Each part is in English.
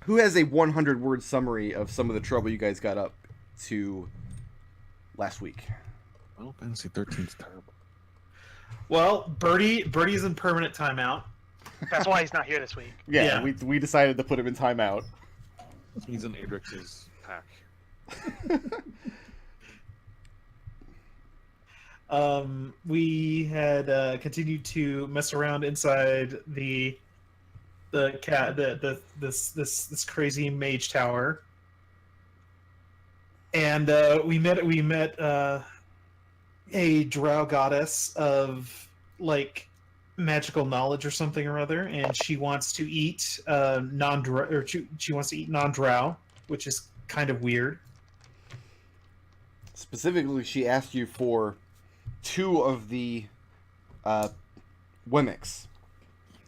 Who has a 100-word summary of some of the trouble you guys got up to last week? Well, Fantasy 13's terrible. Well, Birdie's in permanent timeout. That's why he's not here this week. Yeah. We decided to put him in timeout. He's in Adrex's pack. We had continued to mess around inside this crazy mage tower, and we met a drow goddess of like magical knowledge or something or other, and she wants to eat she wants to eat non-drow, which is kind of weird. Specifically, she asked you for 2 of the Wemmicks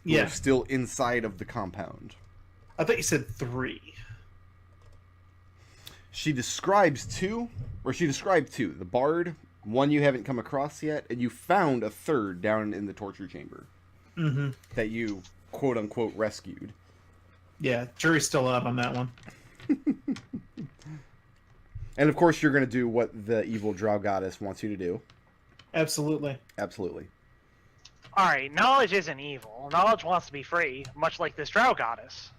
who are still inside of the compound. I thought you said 3. She described 2. The Bard, one you haven't come across yet, and you found a 3rd down in the torture chamber that you, quote-unquote, rescued. Yeah, jury's still out on that one. And of course, you're going to do what the evil drow goddess wants you to do. Absolutely. Absolutely. Alright, knowledge isn't evil. Knowledge wants to be free, much like this drow goddess.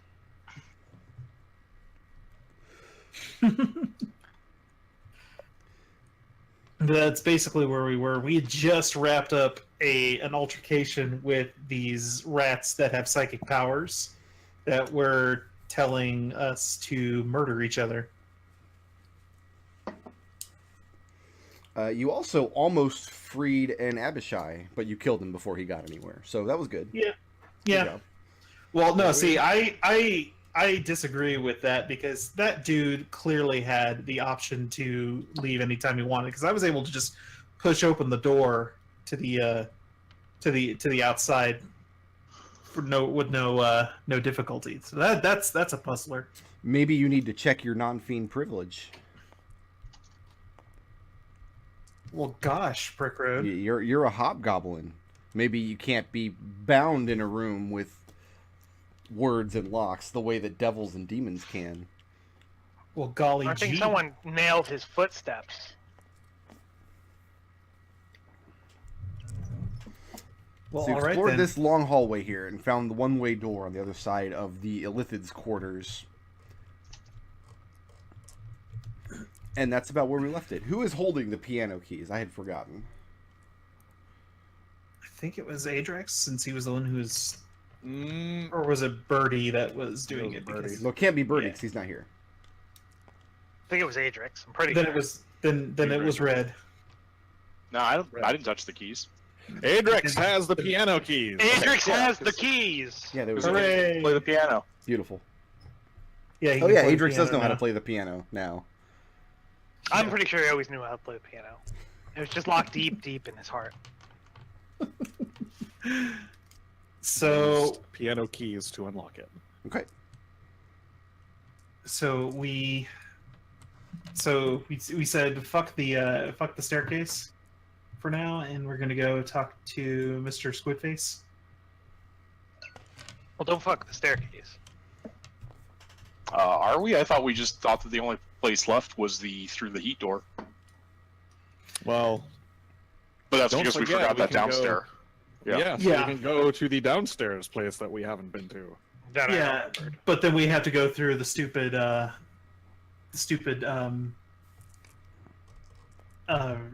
That's basically where we were. We had just wrapped up an altercation with these rats that have psychic powers that were telling us to murder each other. You also almost freed an Abishai, but you killed him before he got anywhere. So that was good. Yeah. Good Yeah. job. Well, no, see, I disagree with that because that dude clearly had the option to leave anytime he wanted, because I was able to just push open the door to the outside for no difficulty. So that's a puzzler. Maybe you need to check your non-fiend privilege. Well, gosh, Prickroad. You're a hobgoblin. Maybe you can't be bound in a room with words and locks the way that devils and demons can. Well, golly I think gee. someone nailed his footsteps. Well, So you all right explored then. this long hallway here and found the one-way door on the other side of the Illithid's quarters. And that's about where we left it. Who is holding the piano keys? I had forgotten. I think it was Adrex, since he was the one who was... Or was it Birdie that was doing it? Birdie. Because... No, it can't be Birdie Yeah. because he's not here. I think it was Adrex. I'm pretty Then sure. it was then it was Red. No, I didn't touch the keys. Adrex has the piano keys. Adrex Yeah, has the 'cause- keys! Yeah, there was Hooray! Play the piano. beautiful. Yeah. he Oh can yeah, play the Adrix does piano know how to now. play the piano now. I'm pretty sure he always knew how to play the piano. It was just locked deep in his heart. So Piano keys to unlock it. Okay. So we said fuck the staircase for now, and we're gonna go talk to Mr. Squidface. Well, don't fuck the staircase. Are we? I thought we just thought that the only place left was through the heat door. Well, But that's Don't because we forget, forgot we that can go- downstairs. Yeah. so Yeah. we can go to the downstairs place that we haven't been to. That I Yeah, remembered. but then we have to go through the stupid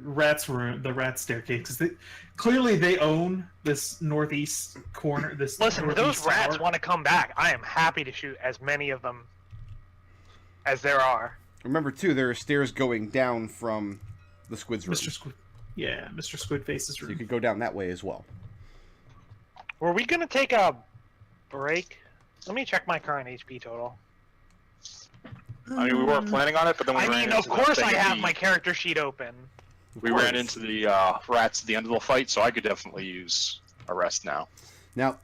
rat's room, the rat staircase. Because clearly they own this northeast corner. This Listen, if those northeast rats tower. want to come back, I am happy to shoot as many of them as there are. Remember too, there are stairs going down from the Squid's room. Mr. Squid. Yeah, Mr. Squidface's So you room. could go down that way as well. Were we gonna take a break? Let me check my current HP total. I mean, we weren't planning on it, but then we I ran mean, into of that course thing I at have the- my character sheet open. We ran into the rats at the end of the fight, so I could definitely use a rest now. Now,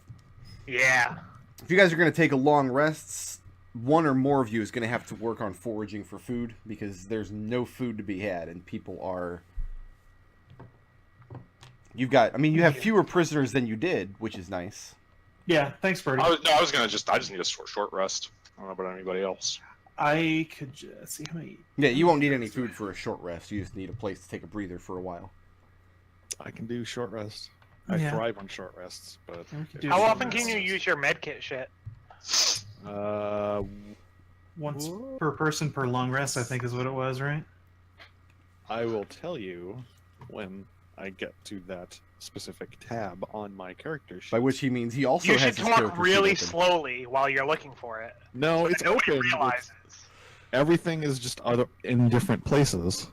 Yeah. if you guys are going to take a long rests, one or more of you is going to have to work on foraging for food because there's no food to be had and people are... You have fewer prisoners than you did, which is nice. Yeah, thanks, Birdie. I just need a short rest. I don't know about anybody else. I could just see how many. Yeah, you won't need any food for a short rest. You just need a place to take a breather for a while. I can do short rest. I Yeah. thrive on short rests, but Yeah, we could do How short often can you rests. use your medkit shit? Once per person per long rest, I think is what it was, right? I will tell you when I get to that specific tab on my character sheet. By which he means he also You has should his talk character really sheet open. slowly while you're looking for it. No, it's Nobody open. realizes. Everything is just in different places.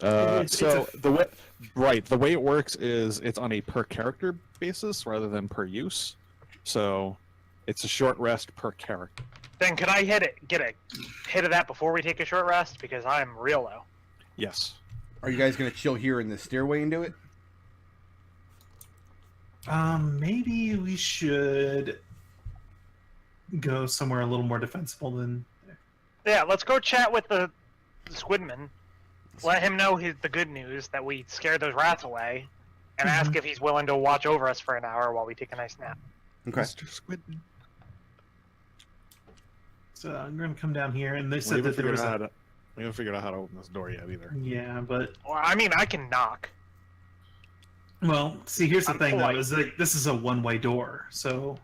It's The way it works is it's on a per character basis rather than per use. So it's a short rest per character. Then could I get a hit of that before we take a short rest? Because I'm real low. Yes. Are you guys going to chill here in the stairway and do it? Maybe we should go somewhere a little more defensible than. Yeah, let's go chat with the Squidman. Let him know the good news that we scared those rats away, and ask if he's willing to watch over us for an hour while we take a nice nap. Okay. Mr. Squidman. So I'm going to come down here, and they We said haven't that there was. figured out how to open this door yet either. Yeah, but Well, I mean, I can knock. well, see, here's the I'm thing though: polite. is that this is a one-way door, so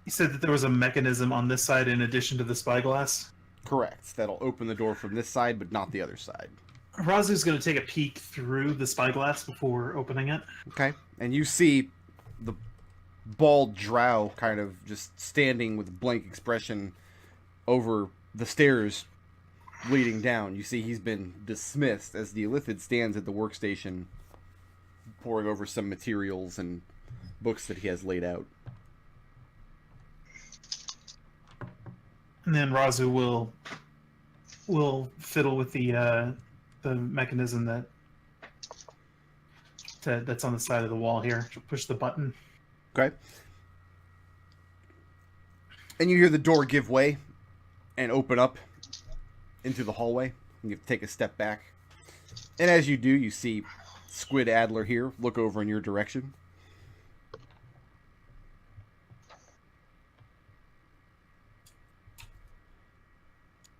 he said that there was a mechanism on this side in addition to the spyglass. Correct. That'll open the door from this side, but not the other side. Raazu's going to take a peek through the spyglass before opening it. Okay. And you see the bald drow kind of just standing with a blank expression over the stairs leading down. You see he's been dismissed as the Illithid stands at the workstation poring over some materials and books that he has laid out. And then Raazu will fiddle with the mechanism that's on the side of the wall here. She'll push the button. Okay. And you hear the door give way and open up into the hallway. You have to take a step back. And as you do, you see Squid Adler here look over in your direction.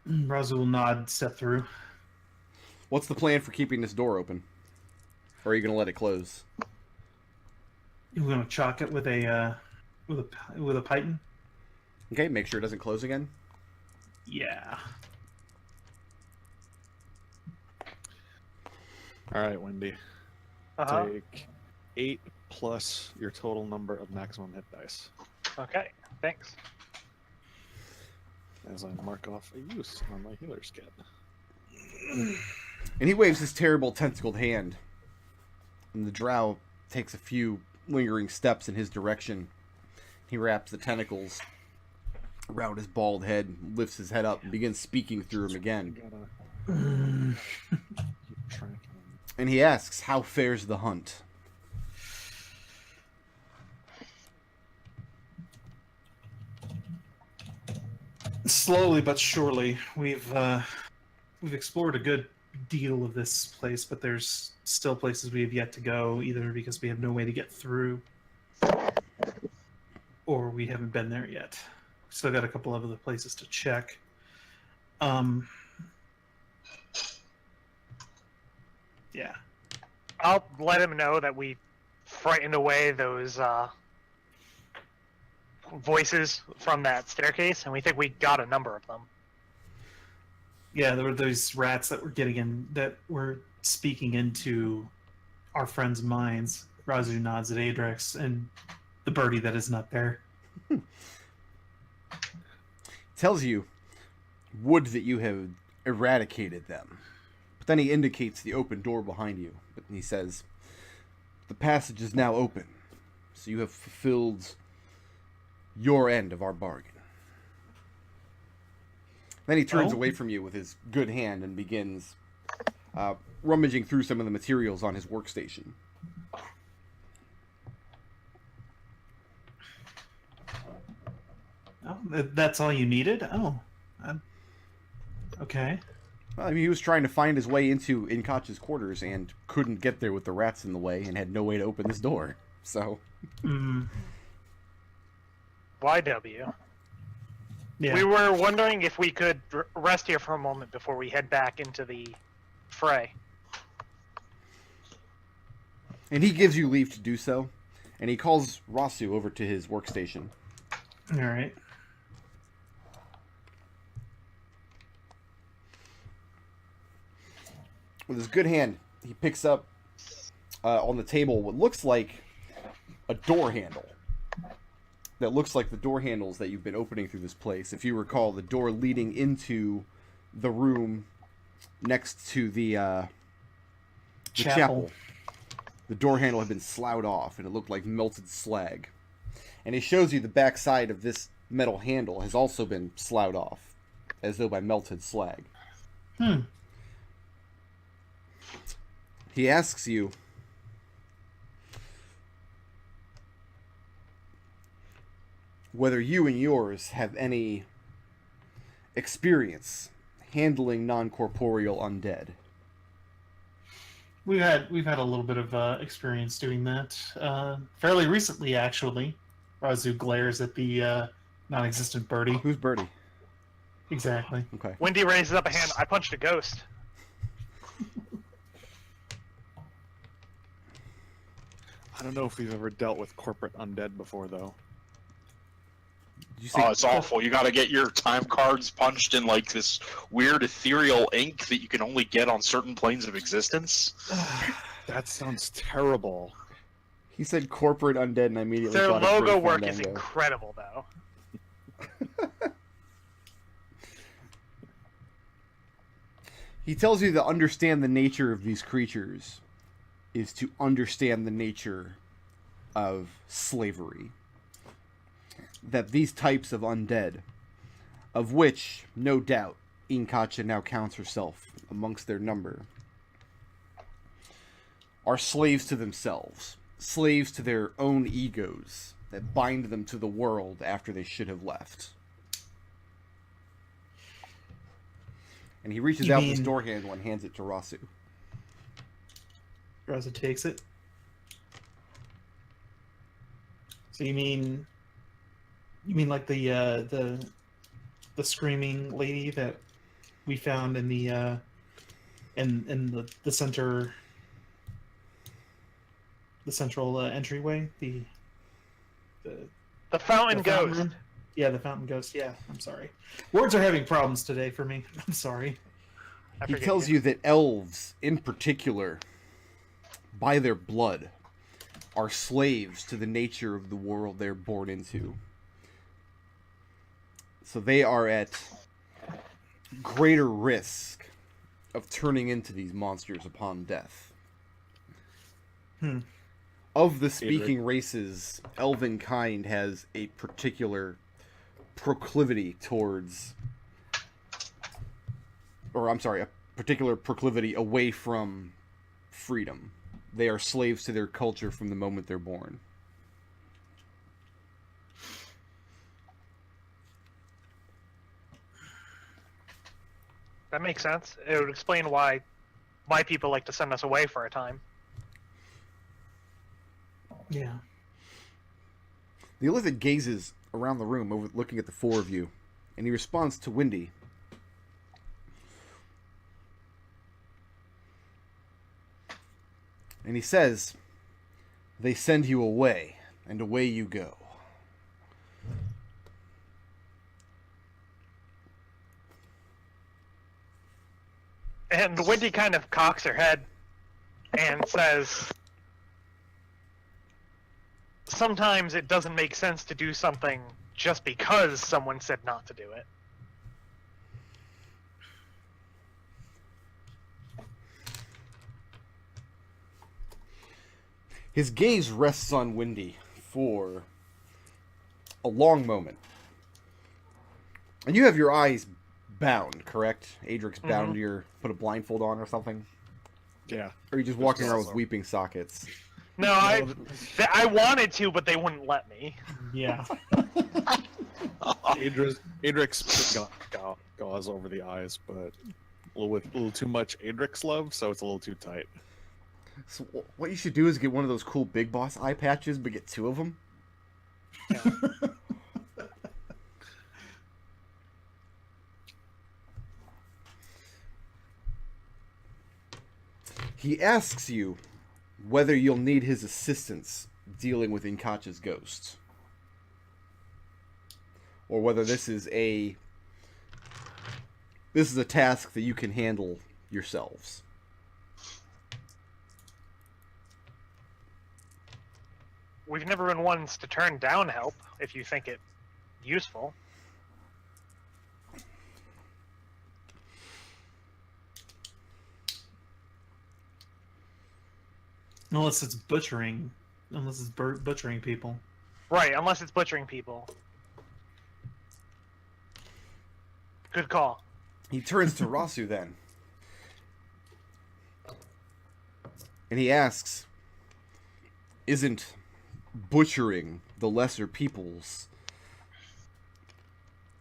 Raazu will nod, step through. What's the plan for keeping this door open? Or are you going to let it close? We're going to chalk it with a python. Okay, make sure it doesn't close again. Yeah. All right, Wendy. Uh-huh. Take 8 plus your total number of maximum hit dice. Okay, thanks. As I mark off a use on my healer's kit. And he waves his terrible tentacled hand. And the drow takes a few lingering steps in his direction. He wraps the tentacles around his bald head, lifts his head up, and begins speaking through him again. Keep tracking. And he asks, how fares the hunt? Slowly but surely, we've explored a good deal of this place, but there's still places we have yet to go, either because we have no way to get through, or we haven't been there yet. Still got a couple of other places to check. Yeah. I'll let him know that we frightened away those voices from that staircase, and we think we got a number of them. Yeah, there were those rats that were speaking into our friends' minds. Raazu nods at Adrex and the birdie that is not there. Tells you, would that you have eradicated them. But then he indicates the open door behind you. But he says, the passage is now open, so you have fulfilled your end of our bargain. Then he turns away from you with his good hand and begins rummaging through some of the materials on his workstation. Oh, that's all you needed? Oh. Okay. Well, I mean, he was trying to find his way into Inkach's quarters and couldn't get there with the rats in the way and had no way to open this door. So, YW. Yeah. We were wondering if we could rest here for a moment before we head back into the fray. and he gives you leave to do so, and he calls Raazu over to his workstation. All right. With his good hand, he picks up on the table what looks like a door handle. That looks like the door handles that you've been opening through this place. If you recall, the door leading into the room next to the chapel. The door handle had been sloughed off, and it looked like melted slag. And he shows you the back side of this metal handle has also been sloughed off, as though by melted slag. He asks you, whether you and yours have any experience handling non-corporeal undead. We've had a little bit of experience doing that fairly recently, actually. Raazu glares at the non-existent Birdie. Who's Birdie? Exactly. Okay. Wendy raises up a hand. I punched a ghost. I don't know if we've ever dealt with corporate undead before, though. Did you say Oh, it's awful. You gotta get your time cards punched in like this weird ethereal ink that you can only get on certain planes of existence. That sounds terrible. He said corporate undead, and I immediately Their thought of logo Grim work is Fandango. incredible, though. He tells you to understand the nature of these creatures is to understand the nature of slavery. That these types of undead, of which, no doubt, Inkacha now counts herself amongst their number, are slaves to themselves, slaves to their own egos that bind them to the world after they should have left. And he reaches out his door handle and hands it to Raazu. Raazu takes it. So you mean like the screaming lady that we found in the in the center, the central entryway, the Fountain the Ghost. room? Yeah, the fountain ghost. Yeah, I'm sorry. Words are having problems today for me. I'm sorry. I He forget tells you that elves, in particular, by their blood, are slaves to the nature of the world they're born into. So they are at greater risk of turning into these monsters upon death. Of the speaking races, elven kind has a particular proclivity towards... Or, I'm sorry, a particular proclivity away from freedom. They are slaves to their culture from the moment they're born. That makes sense. It would explain why my people like to send us away for a time. Yeah. The Illithid gazes around the room, looking at the four of you, and he responds to Wendy. And he says, "They send you away, and away you go." And Wendy kind of cocks her head and says, sometimes it doesn't make sense to do something just because someone said not to do it. His gaze rests on Wendy for a long moment. And you have your eyes bound, correct? Adrex bound your... Put a blindfold on or something? Yeah. Or are you just walking around with weeping sockets? No, I wanted to, but they wouldn't let me. Yeah. Adrex gauze over the eyes, but little too much Adrex love, so it's a little too tight. So what you should do is get one of those cool Big Boss eye patches, but get 2 of them. He asks you whether you'll need his assistance dealing with Inkacha's ghosts, or whether this is a task that you can handle yourselves. We've never been ones to turn down help if you think it useful. Unless it's butchering people. Right, unless it's butchering people. Good call. He turns to Raazu then, and he asks, "Isn't butchering the lesser peoples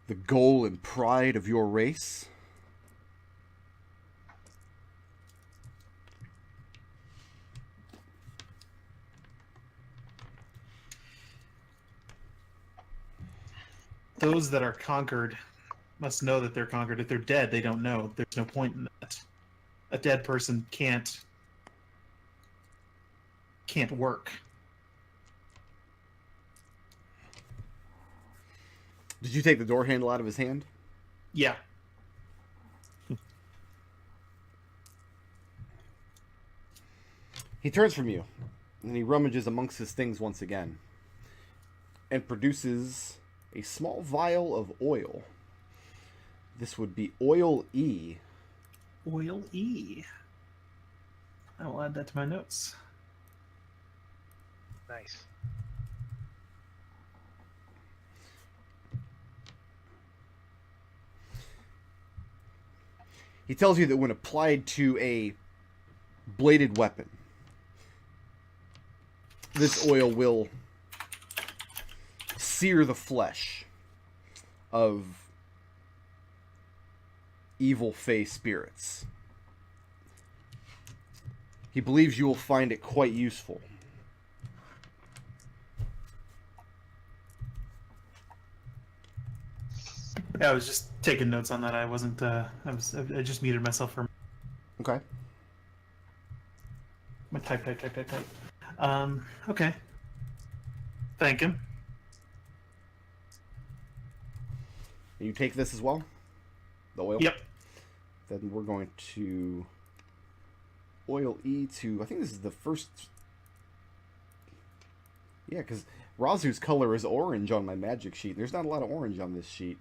the goal and pride of your race?" Those that are conquered must know that they're conquered. If they're dead, they don't know. There's no point in that. A dead person can't work. Did you take the door handle out of his hand? Yeah. He turns from you, and he rummages amongst his things once again, and produces a small vial of oil. This would be oil E. Oil E. I will add that to my notes. Nice. He tells you that when applied to a bladed weapon, this oil will sear the flesh of evil fey spirits. He believes you will find it quite useful. Yeah, I was just taking notes on that. I wasn't. I just muted myself for. Okay. My type. Okay. Thank him. You take this as well? The oil? Yep. Then we're going to oil E to, I think this is the first. Yeah, because Raazu's color is orange on my magic sheet. There's not a lot of orange on this sheet.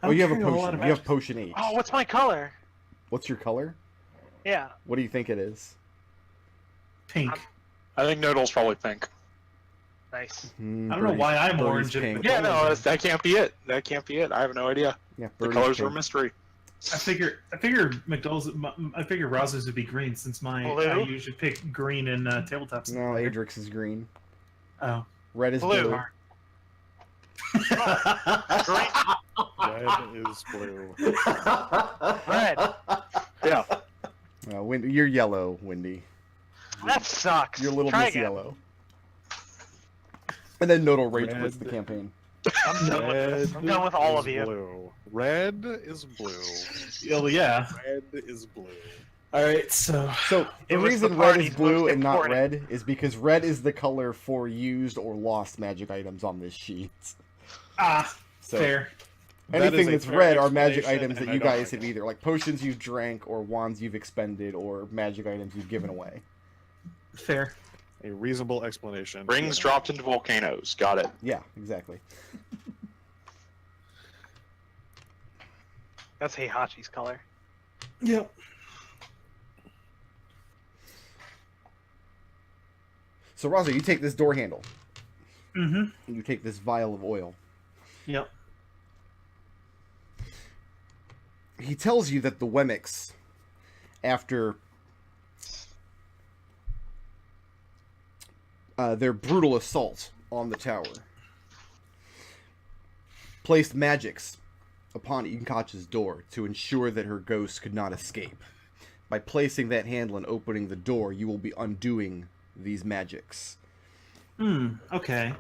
Oh, you have a potion. You have potion H. Oh, what's my color? What's your color? Yeah. What do you think it is? Pink. I think Nodal's probably pink. Nice. I don't know why I'm Birdie's orange. pink. Yeah, no, that can't be it. That can't be it. I have no idea. Yeah, The Birdie's colors are a pink. mystery. I figure McDohl's. I figure Raazu's would be green since I Blue? usually pick green in tabletops. No, Adrex is green. Oh. Red is Blue. blue. Green. Red is blue. Red. Yeah. You're yellow, Wendy. That sucks. You're a little Try miss again. yellow. And then Nodal rage Red. quits the campaign. I'm done with this. I'm done with all of is you. Blue. Red is blue. Oh yeah. Red is blue. All right. So So the It was reason the red is party's blue most and not important. red is because red is the color for used or lost magic items on this sheet. So fair. That is anything a that's fair red are magic explanation, items that and I you don't guys like have it. either like potions you've drank or wands you've expended or magic items you've given away. Fair. A reasonable explanation. Rings dropped into volcanoes. Got it. Yeah, exactly. That's Heihachi's color. Yep. So Raazu, you take this door handle Mm-hmm. and you take this vial of oil. Yep. He tells you that the Wemmicks, after their brutal assault on the tower, placed magics upon Inkach's door to ensure that her ghost could not escape. By placing that handle and opening the door, you will be undoing these magics. Okay.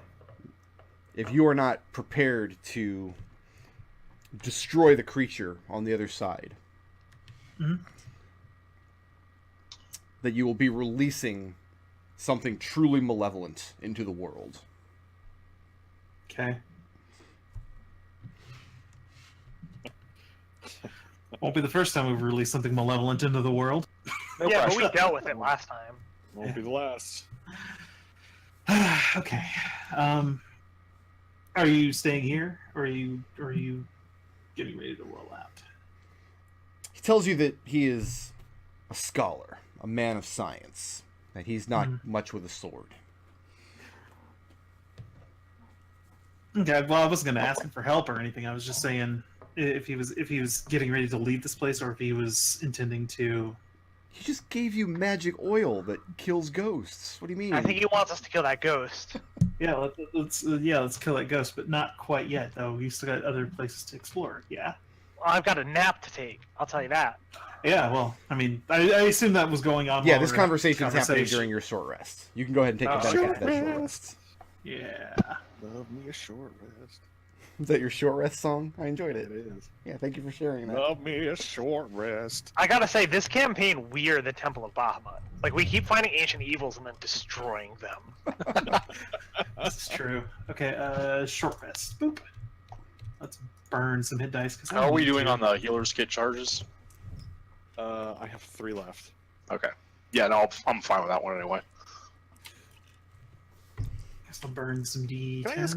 If you are not prepared to destroy the creature on the other side, that you will be releasing something truly malevolent into the world. Okay. Won't be the first time we've released something malevolent into the world. No yeah, pressure. but we dealt with it last time. Won't be the last. Okay. Are you staying here, or are you getting ready to roll out? He tells you that he is a scholar, a man of science, that he's not much with a sword. Okay. Well, I wasn't going to ask him for help or anything. I was just saying if he was getting ready to leave this place, or if he was intending to. He just gave you magic oil that kills ghosts. What do you mean? I think he wants us to kill that ghost. Yeah, let's kill that ghost, but not quite yet, though. We still got other places to explore. Yeah. Well, I've got a nap to take. I'll tell you that. Yeah. Well, I mean, I assume that was going on. Yeah, while this we were having conversation is happening conversation. during your short rest. You can go ahead and take Oh, advantage short of that short rest. Yeah. Love me a short rest. Is that your short rest song? I enjoyed it. It is. Yeah, thank you for sharing that. Love me a short rest. I gotta say, this campaign, we are the Temple of Bahamut. Like, we keep finding ancient evils and then destroying them. That's true. Okay, short rest. Boop. Let's burn some hit dice. How are we doing on the healer's kit charges? I have 3 left. Okay. Yeah, no, I'm fine with that one anyway. Guess I'll burn some D10s.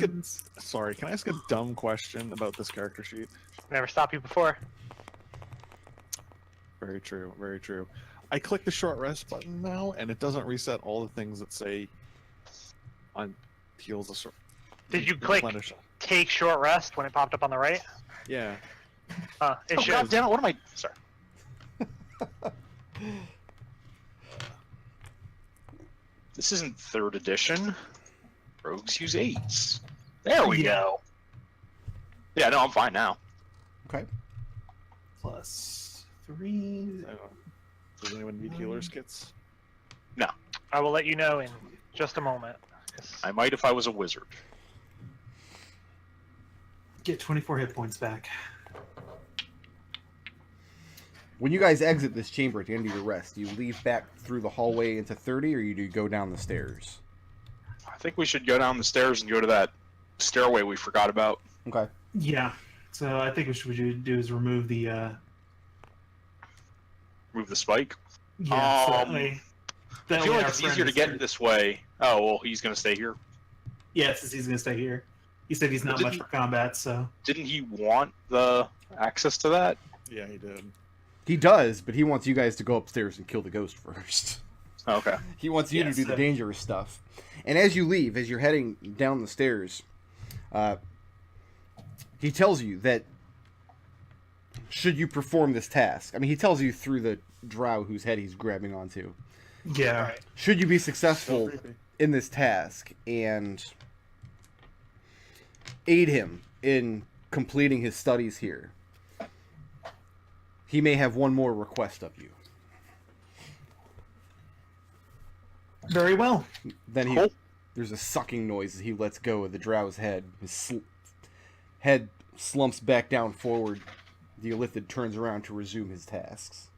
Can I ask a dumb question about this character sheet? Never stopped you before. Very true, very true. I click the short rest button now, and it doesn't reset all the things that say on heals a short. Did you click replenish. take short rest when it popped up on the right? Yeah. It Oh, should. God damn it, what am I... Sorry. This isn't 3rd edition. Rogues use 8s. There we go. Yeah, no, I'm fine now. Okay. Plus 3. Does anyone need healer's kits? I will let you know in just a moment. I might if I was a wizard. Get 24 hit points back. When you guys exit this chamber at the end of your rest, do you leave back through the hallway into 30, or you do go down the stairs? I think we should go down the stairs and go to that stairway we forgot about. Okay. Yeah. So I think what we should do is remove the. Move the spike. Yeah. So that way, I feel like it's easier to get this way. Oh, well, he's going to stay here. Yeah, since he's gonna stay here. He said he's not much for combat, so. Didn't he want the access to that? Yeah, he did. He does, but he wants you guys to go upstairs and kill the ghost first. Okay. He wants you to do the so- dangerous stuff. And as you leave, as you're heading down the stairs, he tells you that should you perform this task, I mean, he tells you through the drow whose head he's grabbing onto. Yeah. Should you be So successful creepy. in this task and aid him in completing his studies here, he may have one more request of you. Very well. Then he, Cool. there's a sucking noise as he lets go of the drow's head. His head slumps back down forward. The Illithid turns around to resume his tasks.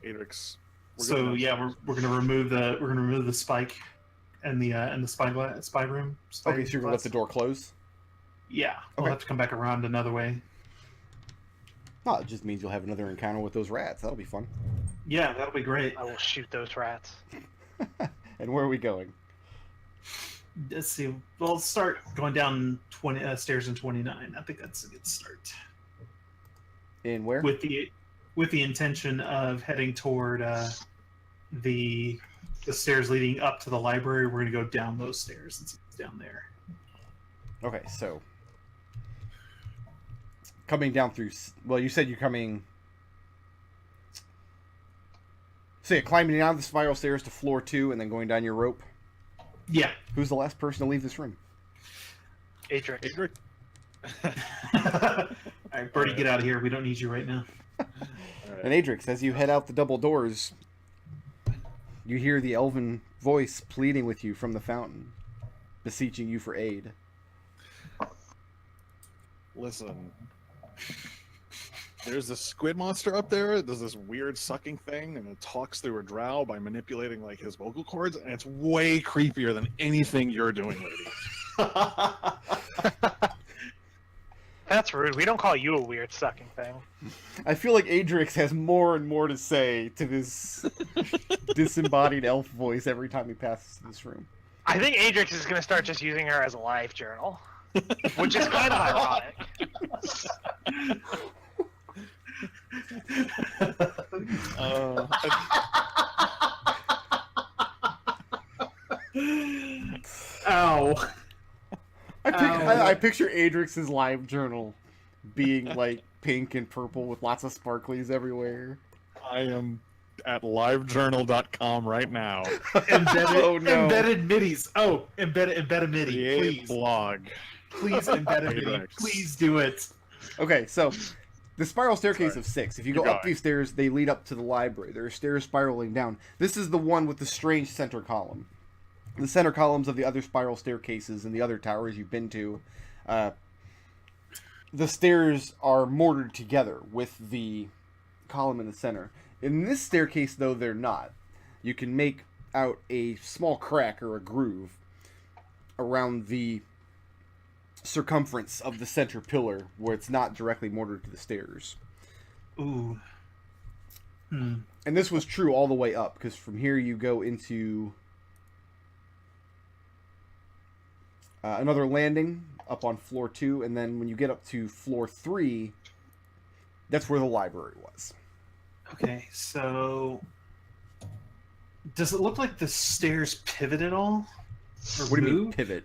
Adrex. So yeah, we're gonna remove the spike and the spy room. Okay, so you're gonna let the door close? Yeah, we'll Okay. have to come back around another way. No, it just means you'll have another encounter with those rats. That'll be fun. Yeah, that'll be great. I will shoot those rats. And where are we going? Let's see. We'll start going down 20 stairs in 29. I think that's a good start. In where? With the intention of heading toward the stairs leading up to the library. We're gonna go down those stairs and see what's down there. Okay, so coming down through. Well, you said you're coming. So you're climbing down the spiral stairs to floor 2 and then going down your rope. Yeah. Who's the last person to leave this room? Adrex. Adrex. All right, Birdie, get out of here. We don't need you right now. And Adrex, as you head out the double doors, you hear the elven voice pleading with you from the fountain, beseeching you for aid. Listen, there's this squid monster up there. There's this weird sucking thing, and it talks through a drow by manipulating like his vocal cords, and it's way creepier than anything you're doing, lady. That's rude. We don't call you a weird sucking thing. I feel like Adrex has more and more to say to this disembodied elf voice every time he passes this room. I think Adrex is going to start just using her as a live journal, which is kind of ironic. Ow. I picture Adrex's live journal being like pink and purple with lots of sparklies everywhere. I am at livejournal.com right now. Embedded middies. Oh, embed a MIDI, Create please. blog. Please embed a MIDI. Adrex. Please do it. Okay, so the spiral staircase Sorry. of 6. If you Keep go up going. these stairs, they lead up to the library. There are stairs spiraling down. This is the one with the strange center column. The center columns of the other spiral staircases and the other towers you've been to, the stairs are mortared together with the column in the center. In this staircase, though, they're not. You can make out a small crack or a groove around the circumference of the center pillar where it's not directly mortared to the stairs. Ooh. And this was true all the way up, because from here you go into another landing up on floor 2, and then when you get up to floor 3, that's where the library was. Okay, so does it look like the stairs pivot at all? Or What do you mean move? pivot?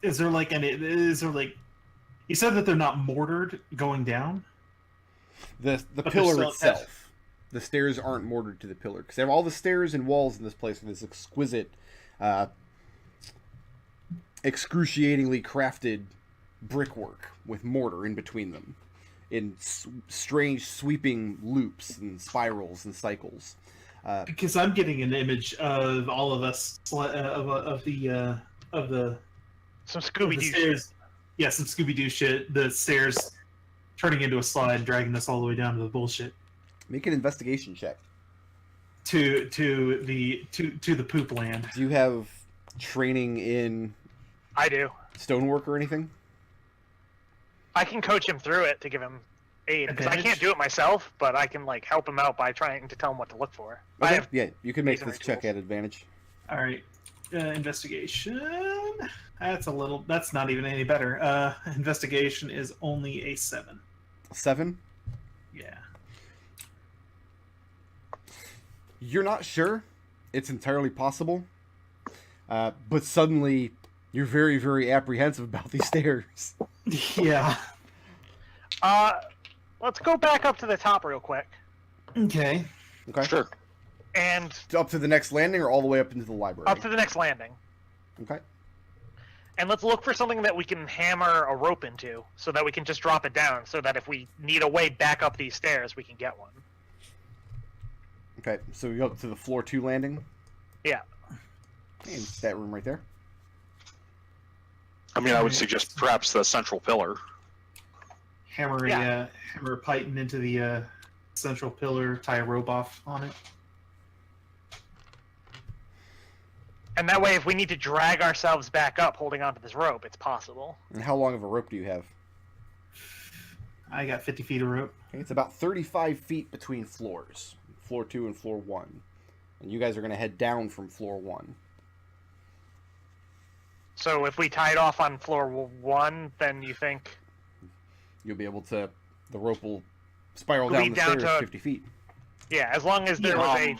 Is there like you said that they're not mortared going down? The But pillar they're still itself. The stairs aren't mortared to the pillar, because all the stairs and walls in this place are this exquisite, excruciatingly crafted brickwork with mortar in between them, in strange sweeping loops and spirals and cycles. Because I'm getting an image of all of us of the Some the Scooby-Doo shit. stairs. Yeah, some Scooby-Doo shit. The stairs turning into a slide, dragging us all the way down to the bullshit. Make an investigation check. To the poop land. Do you have training in I do. stonework or anything? I can coach him through it to give him aid, because I Advantage? can't do it myself, but I can like help him out by trying to tell him what to look for. I have Yeah, you can make masonry this check tools. at advantage. All right, investigation. That's not even any better. Investigation is only a 7. 7? Yeah. You're not sure. It's entirely possible. But suddenly, you're very, very apprehensive about these stairs. Yeah. Let's go back up to the top real quick, Okay. Okay? Sure. and Up to the next landing or all the way up into the library? up to the next landing. Okay. And let's look for something that we can hammer a rope into, so that we can just drop it down, so that if we need a way back up these stairs, we can get one. Okay, so we go up to the floor 2 landing. Yeah. And that room right there. I mean, I would suggest perhaps the central pillar. Hammer a python into the central pillar, tie a rope off on it. And that way, if we need to drag ourselves back up holding onto this rope, it's possible. And how long of a rope do you have? I got 50 feet of rope. Okay, it's about 35 feet between floors. Floor 2 and floor 1. And you guys are going to head down from floor 1. So if we tie it off on floor 1, then you think... You'll be able to... The rope will spiral down Lead the down stairs to- 50 feet. Yeah, as long as there was a...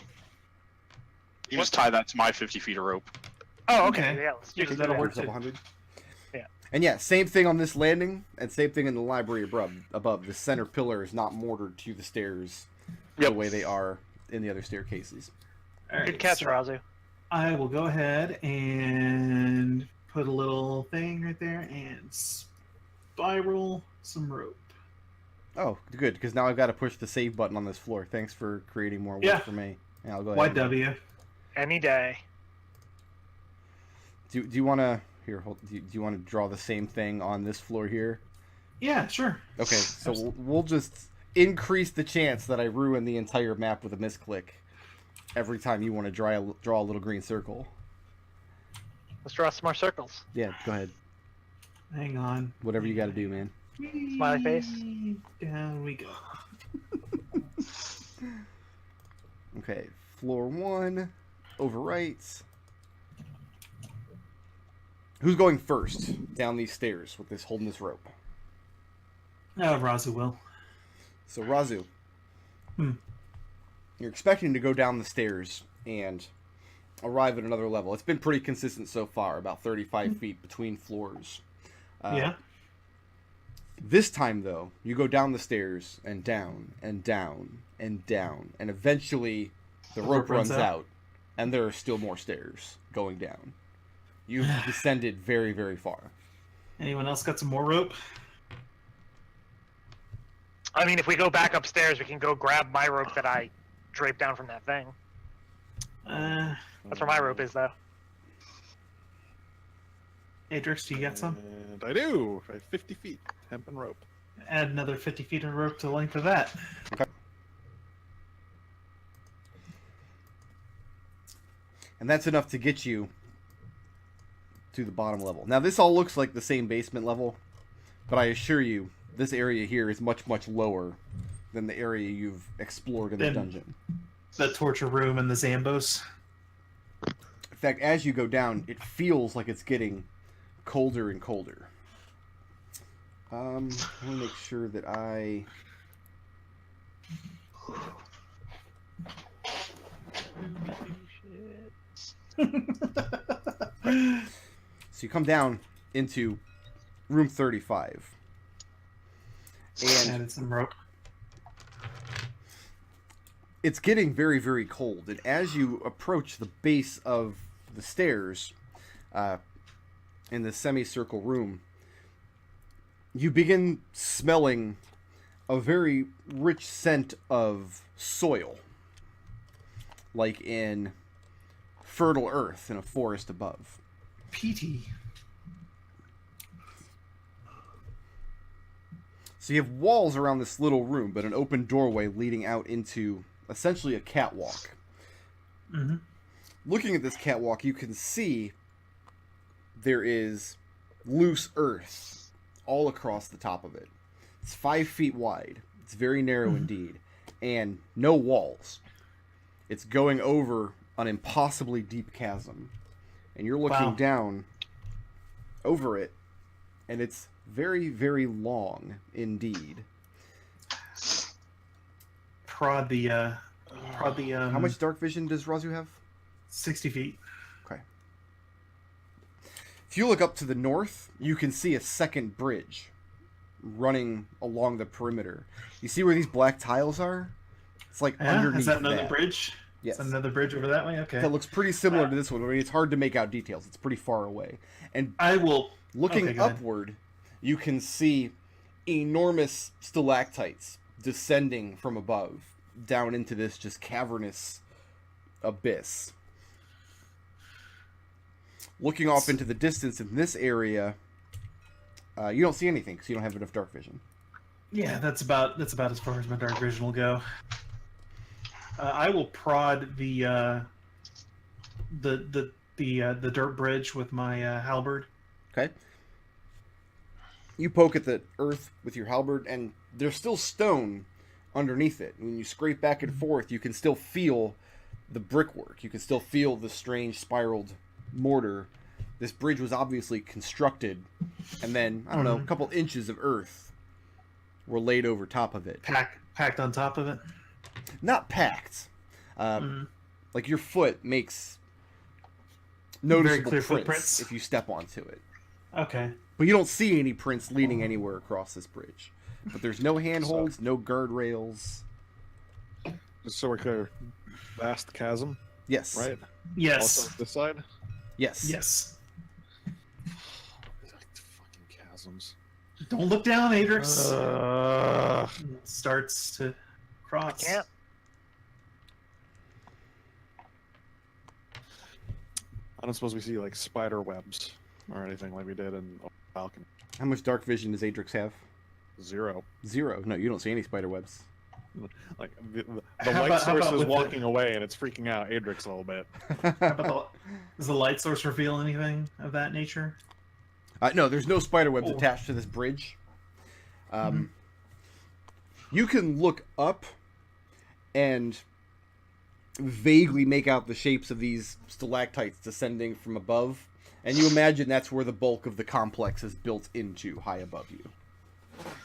You just tie that to my 50 feet of rope. Oh, okay. Okay. Yeah, let's Yeah, just do that'll that. work. Works up 100. Yeah. And yeah, same thing on this landing, and same thing in the library above. The center pillar is not mortared to the stairs the way they are in the other staircases. All right, Good catch, so Raazu. I will go ahead and put a little thing right there and spiral some rope. Oh, good, because now I've got to push the save button on this floor. Thanks for creating more work Yeah. for me. Yeah, I'll go ahead. YW. Any day. Do you want to do you want to draw the same thing on this floor here? Yeah, sure. Okay, so we'll just increase the chance that I ruin the entire map with a misclick every time you want to draw a little green circle. Let's draw some more circles. Yeah, go ahead. Hang on. Whatever you got to do, man. Smiley face. Down we go. Okay, floor 1, overwrites. Who's going first down these stairs with this holding this rope? Raazu will. So Raazu, you're expecting to go down the stairs and arrive at another level. It's been pretty consistent so far, about 35 feet between floors. Yeah. This time, though, you go down the stairs and down and down and down, and eventually the rope runs out, and there are still more stairs going down. You've descended very, very far. Anyone else got some more rope? I mean, if we go back upstairs, we can go grab my rope that I draped down from that thing. That's where my rope is, though. Adrex, do you got some? And I do. I have 50 feet, hemp and rope. Add another 50 feet of rope to the length of that. Okay. And that's enough to get you to the bottom level. Now, this all looks like the same basement level, but I assure you, this area here is much, much lower than the area you've explored in the dungeon. The torture room and the Zambos. In fact, as you go down, it feels like it's getting colder and colder. Let me make sure that I... So you come down into room 35. And added some rope. It's getting very, very cold. And as you approach the base of the stairs in the semicircle room, you begin smelling a very rich scent of soil, like in fertile earth in a forest above. Peaty. So you have walls around this little room, but an open doorway leading out into essentially a catwalk. Mm-hmm. Looking at this catwalk, you can see there is loose earth all across the top of it. It's 5 feet wide. It's very narrow indeed. And no walls. It's going over an impossibly deep chasm. And you're looking down over it, and it's very, very long indeed. Prod the How much dark vision does Raazu have? 60 feet. Okay. If you look up to the north, you can see a second bridge running along the perimeter. You see where these black tiles are? It's like underneath Is that another bridge? Yes. Is that another bridge over that way? Okay. That looks pretty similar to this one. I mean, it's hard to make out details. It's pretty far away. And I will... looking Okay, go ahead. upward, you can see enormous stalactites descending from above down into this just cavernous abyss. Looking off into the distance in this area, you don't see anything because you don't have enough dark vision. Yeah, that's about as far as my dark vision will go. I will prod the dirt bridge with my halberd. Okay. You poke at the earth with your halberd, and there's still stone underneath it. When you scrape back and forth, you can still feel the brickwork. You can still feel the strange spiraled mortar. This bridge was obviously constructed, and then, I don't know, a couple inches of earth were laid over top of it. Packed on top of it? Not packed. Like your foot makes noticeable clear prints footprints. if you step onto it. Okay. But you don't see any prints leading anywhere across this bridge. But there's no handholds, no guardrails. Just so we're clear, vast chasm, Yes. right? Yes. Also this side? Yes. Yes. chasms. Don't look down, Adrex. Uh, Starts to cross. Can't. I don't suppose we see like spider webs or anything like we did in Falcon. How much dark vision does Adrex have? 0. 0. No, you don't see any spider webs. Like the How light about source is with walking away and it's freaking out Adrix a little bit. How about does the light source reveal anything of that nature? No, there's no spider webs attached to this bridge. You can look up and vaguely make out the shapes of these stalactites descending from above, and you imagine that's where the bulk of the complex is built into, high above you.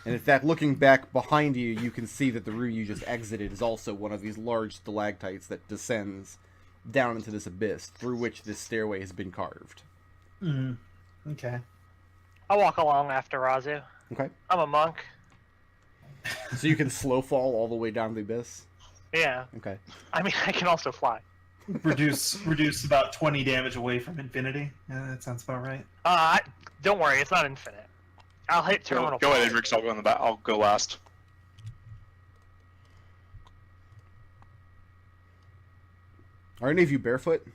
And in fact, looking back behind you, you can see that the room you just exited is also one of these large stalactites that descends down into this abyss, through which this stairway has been carved. Okay. I'll walk along after Raazu. Okay. I'm a monk. So you can slow fall all the way down the abyss? Yeah. Okay. I mean, I can also fly. Reduce about 20 damage away from infinity. Yeah, that sounds about right. Don't worry, it's not infinite. I'll hit terminal. Go ahead, point. Adrex. I'll go in the back. I'll go last. Are any of you barefoot?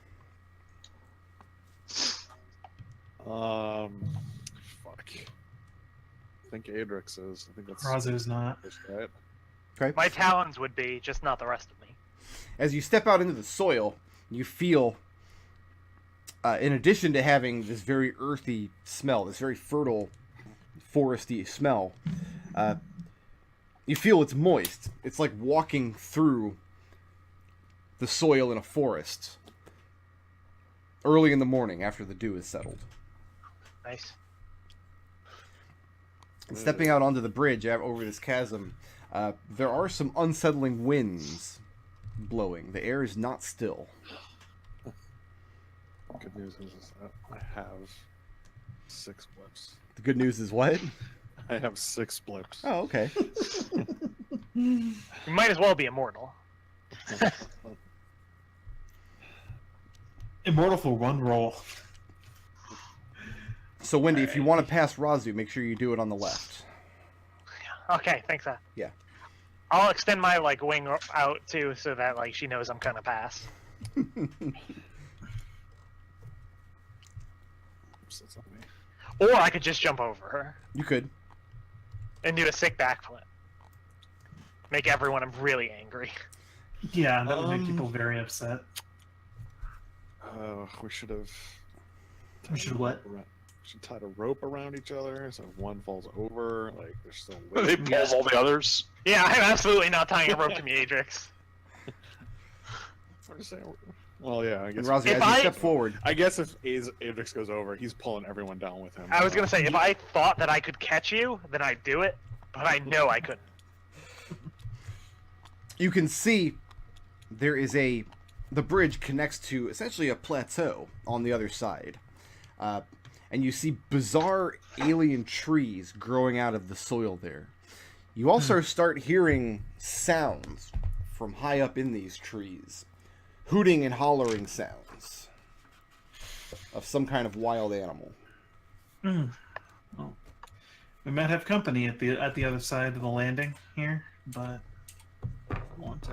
Fuck. I think Adrix is. I think that's Raazu's not. right. Okay. My talons would be, just not the rest of me. As you step out into the soil, you feel, in addition to having this very earthy smell, this very fertile, foresty smell, you feel it's moist. It's like walking through the soil in a forest early in the morning after the dew is settled. Nice. And stepping out onto the bridge over this chasm, there are some unsettling winds blowing. The air is not still. Good news is that I have 6 blips. The good news is what? I have 6 blips. Oh, okay. You might as well be immortal. Immortal for one roll. So, Wendy, if you want to pass Raazu, make sure you do it on the left. Okay, thanks. Yeah. I'll extend my wing out too, so that she knows I'm gonna pass. Or I could just jump over her You could. and do a sick backflip. Make everyone really angry. Yeah, that would make people very upset. We should have. We should what? We should tie a rope around each other, so if one falls over, there's still. They pulls all the others. Yeah, I'm absolutely not tying a rope to me, Adrex. I'm just saying. Well, yeah, I And guess. Raazu, If as you I- step forward, I guess if Adrix goes over, he's pulling everyone down with him. I was gonna say, if I thought that I could catch you, then I'd do it, but I know I couldn't. you can see there is the bridge connects to essentially a plateau on the other side. And you see bizarre alien trees growing out of the soil there. You also start hearing sounds from high up in these trees. Hooting and hollering sounds of some kind of wild animal. Well, we might have company at the other side of the landing here, but I won't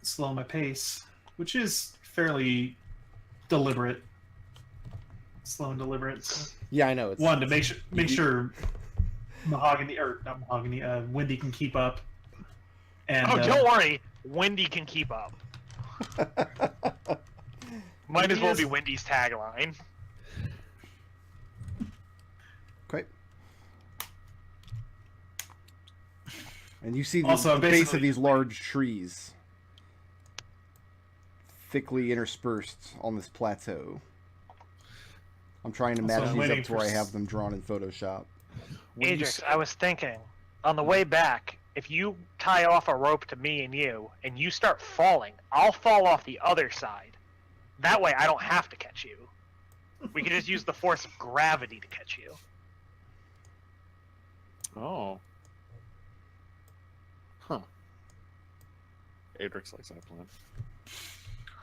slow my pace, which is fairly deliberate. Slow and deliberate. So. Yeah, I know. It's One, to make sure Wendy can keep up. And Don't worry, Wendy can keep up. Might as well be Wendy's tagline. Okay. And you see Also, the base of basically- these large trees thickly interspersed on this plateau. I'm trying to Also, match I'm these waiting up to where I for have them drawn in Photoshop. Adrex, I was thinking, on the way back, if you tie off a rope to me and you start falling, I'll fall off the other side. That way I don't have to catch you. We can just use the force of gravity to catch you. Oh. Huh. Adrix likes that plan.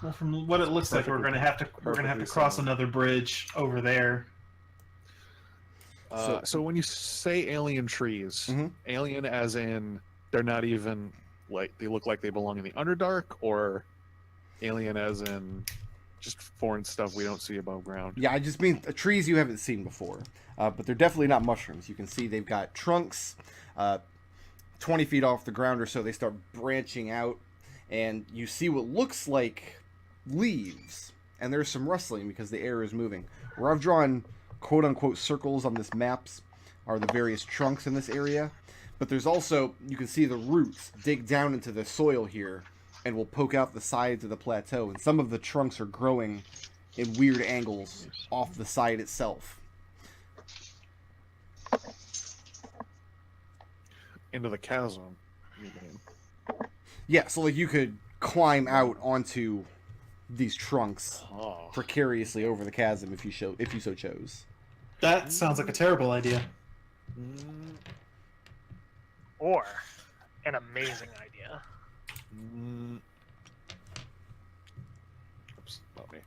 Well, from what it looks like, we're gonna have to cross another bridge over there. So when you say alien trees, Mhm. alien as in they're not even like they look like they belong in the Underdark, or alien as in just foreign stuff we don't see above ground? Yeah, I just mean trees you haven't seen before. But they're definitely not mushrooms. You can see they've got trunks 20 feet off the ground or so. They start branching out, and you see what looks like leaves. And there's some rustling because the air is moving. Where I've drawn quote-unquote circles on this maps are the various trunks in this area. But there's also, you can see the roots dig down into the soil here and will poke out the sides of the plateau. And some of the trunks are growing in weird angles off the side itself. Into the chasm, you mean? Yeah, so like you could climb out onto these trunks Oh. precariously over the chasm if you so chose. That sounds like a terrible idea. Mm, Or an amazing idea. mm. Oops, not me.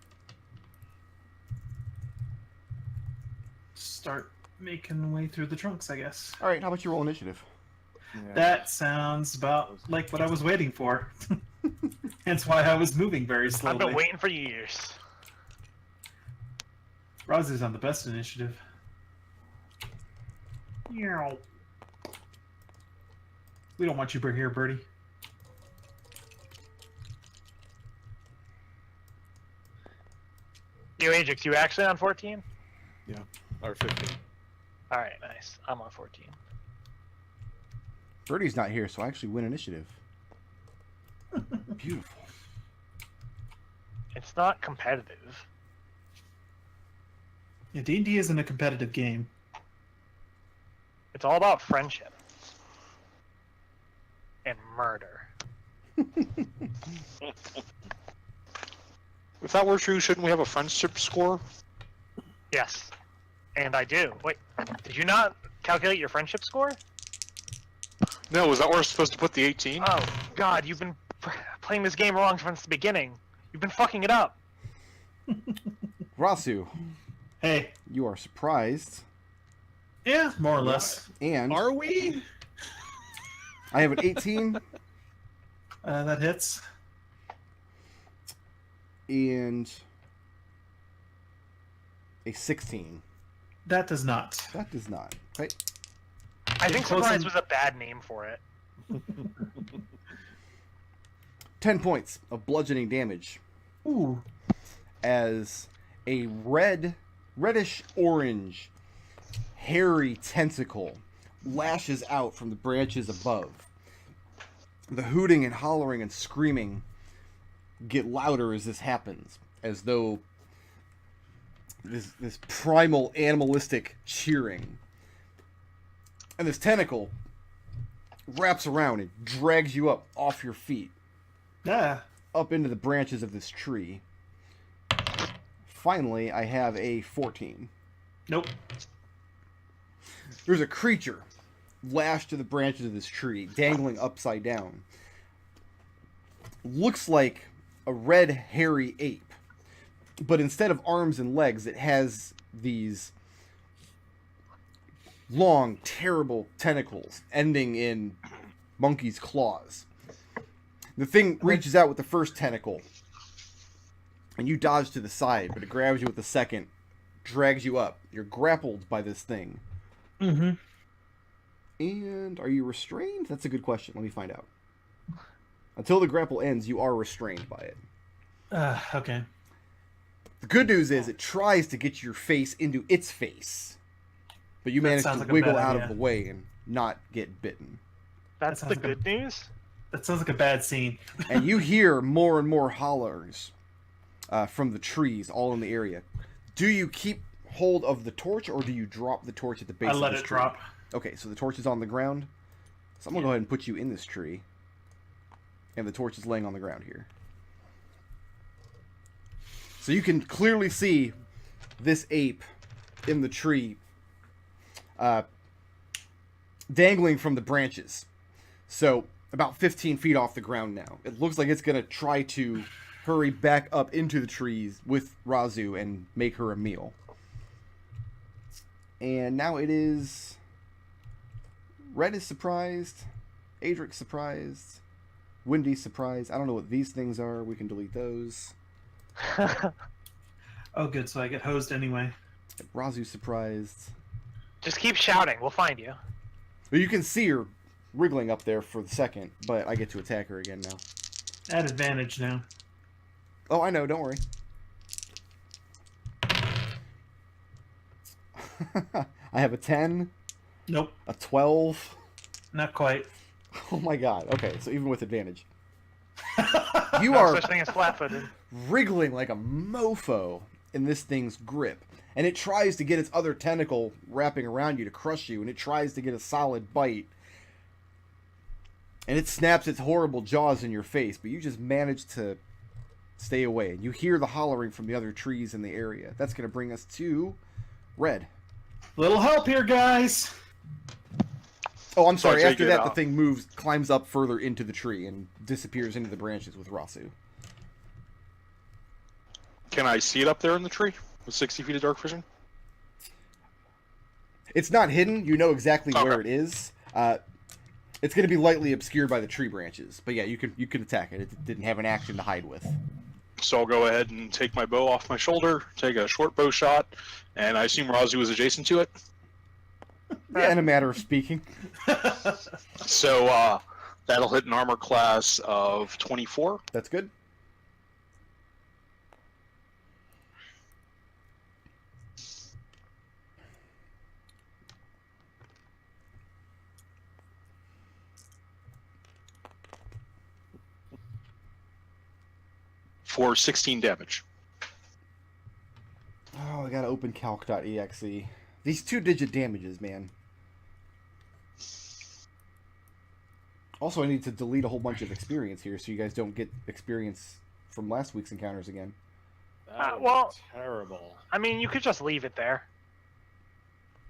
Start making way through the trunks, I guess. All right, how about you roll initiative? Yeah. That sounds about like what I was waiting for. Hence why I was moving very I've slowly. been waiting for years. Raazu's on the best initiative. Meow. We don't want you here, Birdie. You, Ajax, you actually on 14? Or 15. All right, nice. I'm on 14. Birdie's not here, so I actually win initiative. Beautiful. It's not competitive. Yeah, D&D isn't a competitive game. It's all about friendship and murder. If that were true, shouldn't we have a friendship score? Yes, and I do. Wait, did you not calculate your friendship score? No, is that where we're supposed to put the 18? Oh God, you've been playing this game wrong since the beginning. You've been fucking it up. Raazu, Hey. you are surprised, Yeah, more or less. and Are we? I have an 18 That hits. and a 16. That does not. That does not. Okay. I think close surprise in- was a bad name for it. 10 points of bludgeoning damage Ooh. as a reddish orange hairy tentacle lashes out from the branches above. The hooting and hollering and screaming get louder as this happens, as though this primal animalistic cheering. And this tentacle wraps around and drags you up off your feet, Yeah. up into the branches of this tree. Finally, I have a 14. Nope. There's a creature lashed to the branches of this tree, dangling upside down. Looks like a red, hairy ape. But instead of arms and legs, it has these long, terrible tentacles ending in monkey's claws. The thing reaches out with the first tentacle, and you dodge to the side, but it grabs you with the second, drags you up. You're grappled by this thing. Mm-hmm. And are you restrained? That's a good question. Let me find out. Until the grapple ends, you are restrained by it. Okay. The good news is it tries to get your face into its face, but you That manage to sounds like a wiggle bad out of idea. the way and not get bitten. That's That the sounds like a- good news. That sounds like a bad scene. And you hear more and more hollers from the trees all in the area. Do you keep hold of the torch, or do you drop the torch at the base I of let this it tree? drop. Okay, so the torch is on the ground. So I'm going to go ahead and put you in this tree. And the torch is laying on the ground here. So you can clearly see this ape in the tree dangling from the branches. So about 15 feet off the ground now. It looks like it's going to try to hurry back up into the trees with Raazu and make her a meal. And now it is... Red is surprised. Adrex surprised. Windy surprised. I don't know what these things are. We can delete those. Oh, good. So I get hosed anyway. Raazu surprised. Just keep shouting. We'll find you. Well, you can see her wriggling up there for the second, but I get to attack her again now. At advantage now. Oh, I know. Don't worry. I have a 10. Nope. A 12. Not quite. Oh my god. Okay, so even with advantage. You No are such thing as flat-footed. wriggling like a mofo in this thing's grip. And it tries to get its other tentacle wrapping around you to crush you, and it tries to get a solid bite. And it snaps its horrible jaws in your face, but you just manage to stay away. And you hear the hollering from the other trees in the area. That's going to bring us to Red. Little help here, guys. Oh, I'm So I sorry. take After it, that, the thing moves, climbs up further into the tree, and disappears into the branches with Raazu. Can I see it up there in the tree with 60 feet of dark vision? It's not hidden. You know exactly Okay. where it is. It's going to be lightly obscured by the tree branches. But yeah, you can attack it. It didn't have an action to hide with. So I'll go ahead and take my bow off my shoulder, take a short bow shot, and I assume Raazu is adjacent to it. Yeah, in a matter of speaking. So that'll hit an armor class of 24. That's good. For 16 damage. Oh, I gotta open calc.exe. These 2-digit damages, man. Also, I need to delete a whole bunch of experience here so you guys don't get experience from last week's encounters again. That well- was terrible. I mean, you could just leave it there.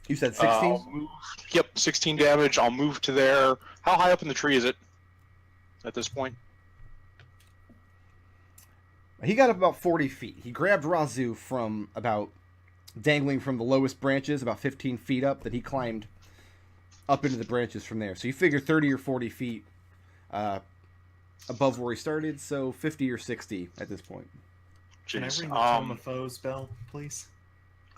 You said 16? I'll move, yep, 16 damage. I'll move to there. How high up in the tree is it at this point? He got up about 40 feet. He grabbed Raazu from about dangling from the lowest branches, about 15 feet up, that he climbed up into the branches from there. So you figure 30 or 40 feet above where he started, so 50 or 60 at this point. Can I Jeez. ring the Tome of Foes bell, please?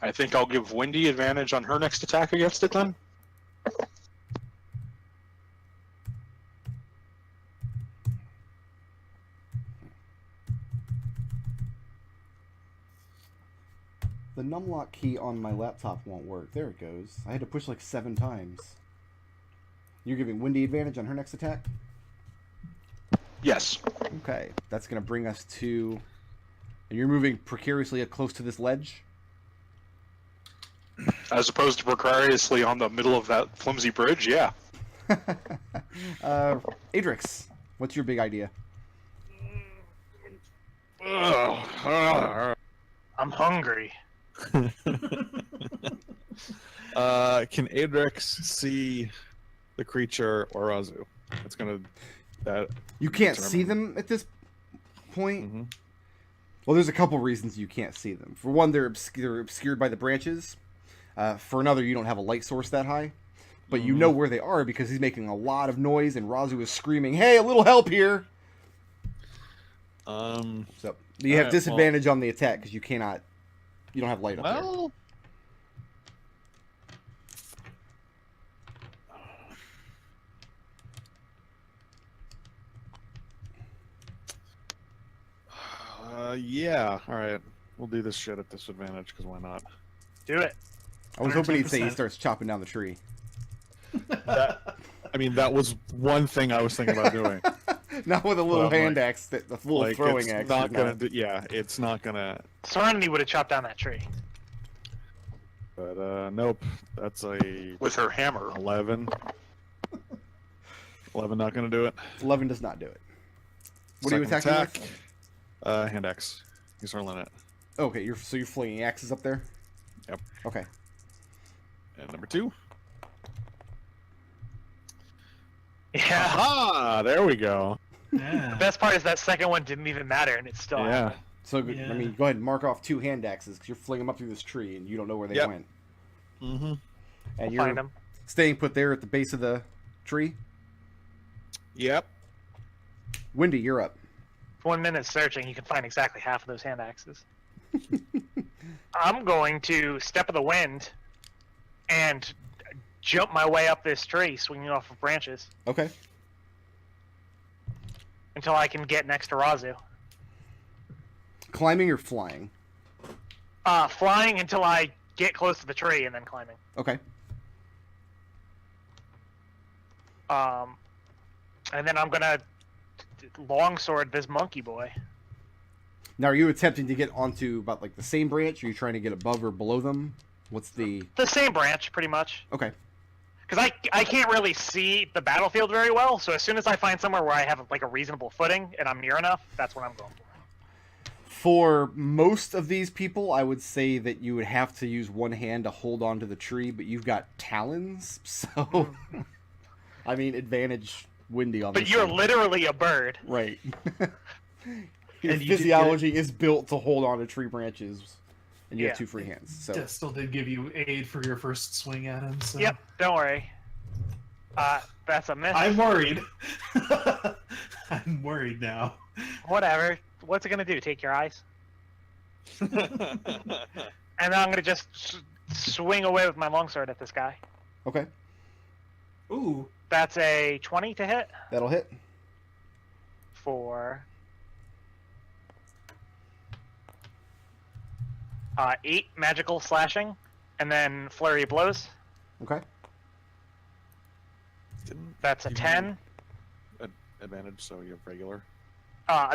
I think I'll give Windy advantage on her next attack against it then. The numlock key on my laptop won't work. There it goes. I had to push like 7 times. You're giving Windy advantage on her next attack? Yes. Okay, that's going to bring us to... And you're moving precariously close to this ledge? As opposed to precariously on the middle of that flimsy bridge, yeah. Adrex, what's your big idea? I'm hungry. Can Adrex see the creature or Raazu? It's gonna that. You can't Determine. see them at this point? Mhm. Well, there's a couple reasons you can't see them. For one, they're obscured by the branches. For another, you don't have a light source that high. But you know where they are because he's making a lot of noise and Raazu is screaming, "Hey, a little help here!" So you have Alright, disadvantage on the attack because you cannot. You don't have light up there. Well. Yeah. All right. We'll do this shit at disadvantage because why not? Do it. I was hoping he'd say he 110%. starts chopping down the tree. I mean, that was one thing I was thinking about doing. Not with a little Well, hand like- axe, the little Like, throwing it's axe. not you're gonna. Yeah, it's not gonna. Serenity would have chopped down that tree. But nope. That's a With her hammer. 11. 11 not gonna do it. 11 does not do it. What are you Second attacking attack, hand axe. He's hurling it. with? Okay, you're flinging axes up there? Yep. Okay. And number 2. Yeah. Ah, there we go. Yeah. Best part is that second one didn't even matter, and it's still Yeah. happened. So, I Yeah. mean, go ahead and mark off 2 hand axes because you're flinging them up through this tree and you don't know where they Yep. went. Mm-hmm. And We'll find you're him. staying put there at the base of the tree. Yep. Windy, you're up. 1 minute searching, you can find exactly half of those hand axes. I'm going to step of the wind and jump my way up this tree, swinging off of branches, Okay. until I can get next to Raazu. Climbing or flying? Flying until I get close to the tree, and then climbing. Okay. And then I'm gonna longsword this monkey boy. Now, are you attempting to get onto about like the same branch? Or are you trying to get above or below them? What's the... The same branch, pretty much. Okay. Because I can't really see the battlefield very well, so as soon as I find somewhere where I have like a reasonable footing and I'm near enough, that's what I'm going for. For most of these people, I would say that you would have to use one hand to hold onto the tree, but you've got talons, so... I mean, advantage Windy on this. But you're one. literally a bird. Right. Your And you did physiology is built to hold on to tree branches, and you have Yeah. 2 free hands. So Destil did give you aid for your first swing at him. So. Yep, don't worry. That's a miss. I'm worried. I'm worried now. Whatever. What's it gonna do? Take your eyes? And then I'm gonna just swing away with my longsword at this guy. okay, Ooh. That's a 20 to hit that'll hit. for 8 magical slashing, and then flurry of blows. Okay. Didn't That's a you 10. advantage, so you have regular.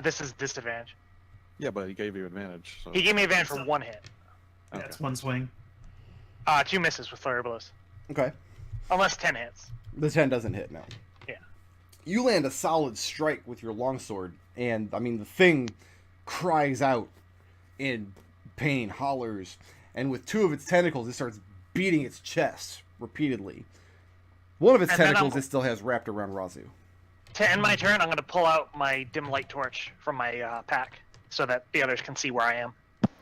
This is disadvantage. Yeah, but he gave you advantage. So... He gave me advantage for 1 hit. Yeah, Okay. it's one swing. 2 misses with flurry of blows. Okay. Unless 10 hits. The 10 doesn't hit, no. Yeah. You land a solid strike with your longsword, and, I mean, the thing cries out in pain, hollers, and with 2 of its tentacles, it starts beating its chest repeatedly. One of its And then tentacles I'm- it still has wrapped around Raazu. To end my turn, I'm going to pull out my dim light torch from my pack so that the others can see where I am.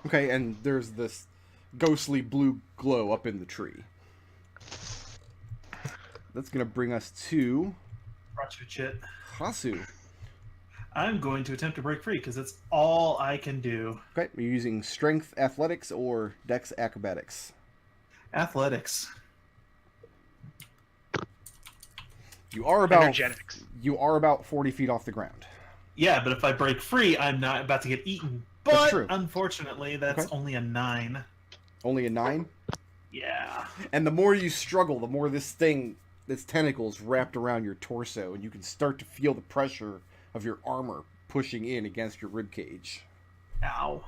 Okay, and there's this ghostly blue glow up in the tree. That's going to bring us to Brought you chit. Raazu. I'm going to attempt to break free because that's all I can do. Okay, are you using strength, athletics, or dex acrobatics? Athletics. You are about Energetics. you are about 40 feet off the ground. Yeah, but if I break free, I'm not about to get eaten. That's But true. unfortunately, that's Okay. only a 9. Only a 9. Yeah. And the more you struggle, the more this tentacles wrapped around your torso, and you can start to feel the pressure of your armor pushing in against your rib cage. Ow.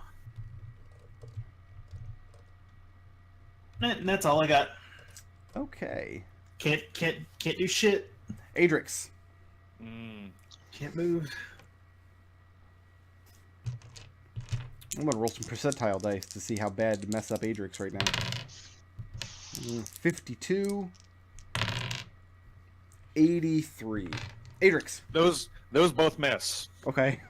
And that's all I got. Okay. Can't do shit. Adrex. Mm. Can't move. I'm going to roll some percentile dice to see how bad to mess up Adrex right now. 52. 83. Adrex. Those both miss. Okay.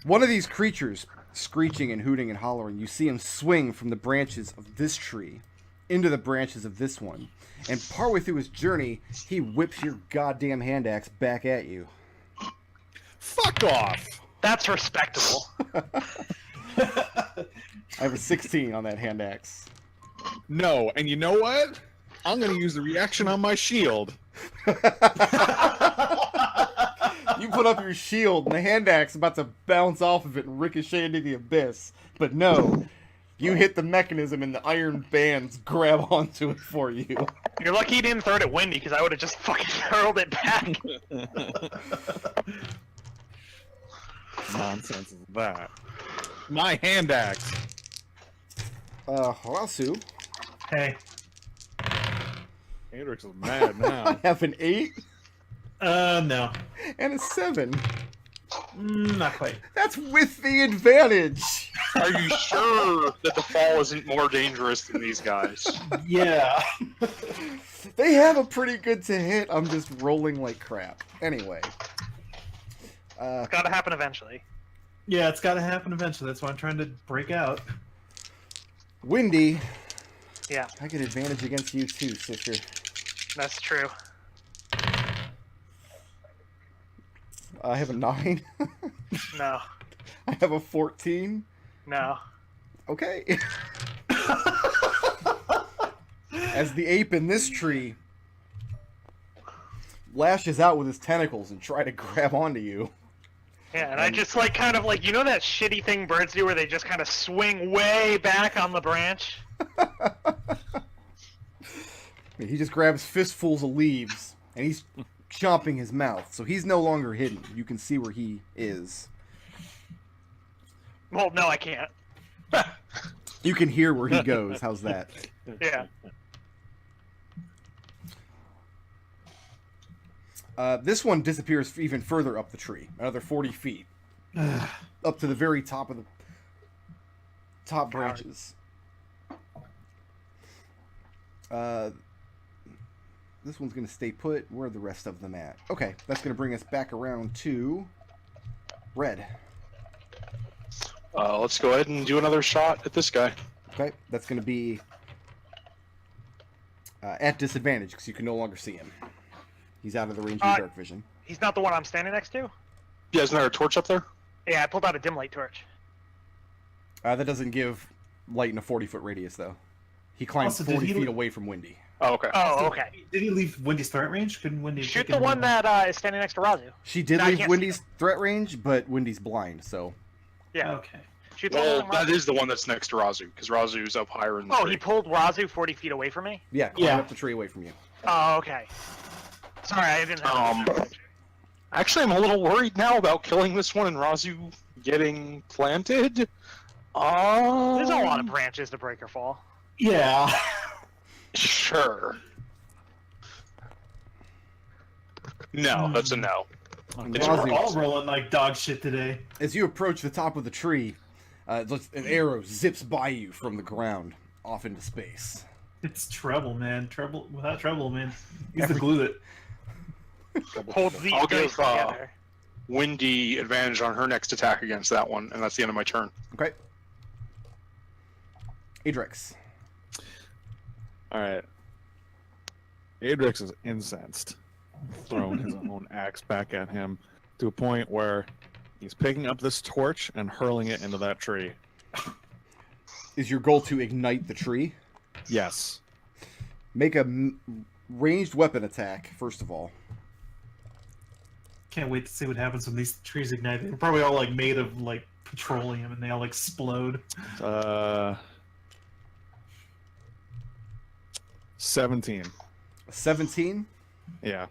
One of these creatures, screeching and hooting and hollering, you see him swing from the branches of this tree into the branches of this one. And partway through his journey, he whips your goddamn hand axe back at you. Fuck off! That's respectable. I have a 16 on that hand axe. No, and you know what? I'm gonna use the reaction on my shield. You put up your shield, and the hand axe is about to bounce off of it and ricochet into the abyss. But no, you hit the mechanism, and the iron bands grab onto it for you. You're lucky you didn't throw it at Windy, because I would have just fucking hurled it back. Nonsense is that? My hand axe. Raazu, Hey. Adrex is mad I now. have an 8 No. and a 7. Not quite. That's with the advantage. Are you sure that the fall isn't more dangerous than these guys? Yeah. They have a pretty good to hit. I'm just rolling like crap. Anyway. It's gotta happen eventually. Yeah, it's got to happen eventually. That's why I'm trying to break out. Windy, Yeah, I get advantage against you too, sister. that's true. I have a 9. No, I have a 14. no. Okay. As the ape in this tree lashes out with his tentacles and try to grab onto you. Yeah, and I just like kind of like, you know that shitty thing birds do where they just kind of swing way back on the branch? He just grabs fistfuls of leaves and he's chomping his mouth, so he's no longer hidden. You can see where he is. Well, no, I can't. You can hear where he goes. How's that? Yeah. This one disappears even further up the tree, another 40 feet, up to the very top of the top branches. This one's going to stay put. Where are the rest of them at? Okay, that's going to bring us back around to red. Let's go ahead and do another shot at this guy. Okay, that's going to be at disadvantage because you can no longer see him. He's out of the range of your dark vision. He's not the one I'm standing next to? Yeah, isn't there a torch up there? Yeah, I pulled out a dim light torch. That doesn't give light in a 40-foot radius, though. He climbs Also, did 40 he feet away from Windy. Oh, okay. Oh, okay. Did he leave Wendy's threat range? Couldn't Wendy Shoot take the him one down? that is standing next to Raazu. She did No, I leave can't see Windy's threat range, but Windy's blind, so... Yeah. Okay. Shoot the Well, one that that is the one that's next to Raazu, because Raazu's up higher in the Oh, tree. he pulled Raazu 40 feet away from me? Yeah, climb Yeah. up the tree away from you. Oh, okay. Sorry, I didn't have Actually, I'm a little worried now about killing this one and Raazu getting planted. There's a lot of branches to break or fall. Yeah. Sure. No, that's a no. And It's We're Raazu, all rolling like dog shit today. as you approach the top of the tree, an arrow zips by you from the ground, off into space. It's Treble, man. Treble without Treble, man. He's the glue that. Holds these I'll dice give, together. Windy advantage on her next attack against that one, and that's the end of my turn. Okay. Adrex. Alright. Adrex is incensed, throwing his own axe back at him to a point where he's picking up this torch and hurling it into that tree. Is your goal to ignite the tree? Yes. Make a ranged weapon attack, first of all. Can't wait to see what happens when these trees ignite. They're probably all like made of like petroleum and they all explode. 17. 17? Yeah.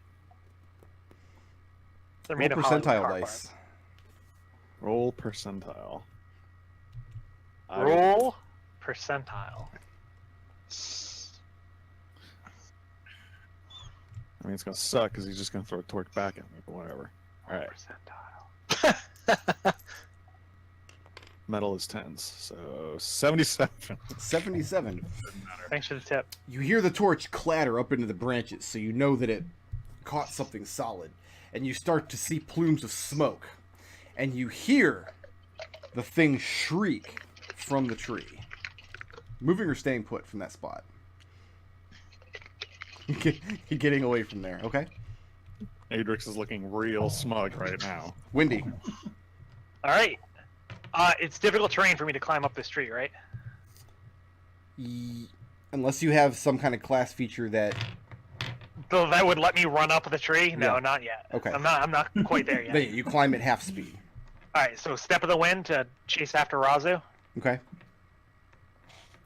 They're Roll made of Hollywood percentile car dice. parts. Roll percentile. Roll percentile. I mean, it's gonna suck because he's just gonna throw a torch back at me, but whatever. All right. Percentile. Metal is tens, so 77. 77. Thanks for the tip. You hear the torch clatter up into the branches, so you know that it caught something solid. And you start to see plumes of smoke. And you hear the thing shriek from the tree. Moving or staying put from that spot? You're getting away from there, okay? Adrix is looking real smug right now. Windy. All right. It's difficult terrain for me to climb up this tree, right? Unless you have some kind of class feature that... So that would let me run up the tree? No, Yeah. not yet. Okay. I'm not quite there yet. that you climb at half speed. All right, so step of the wind to chase after Raazu. Okay.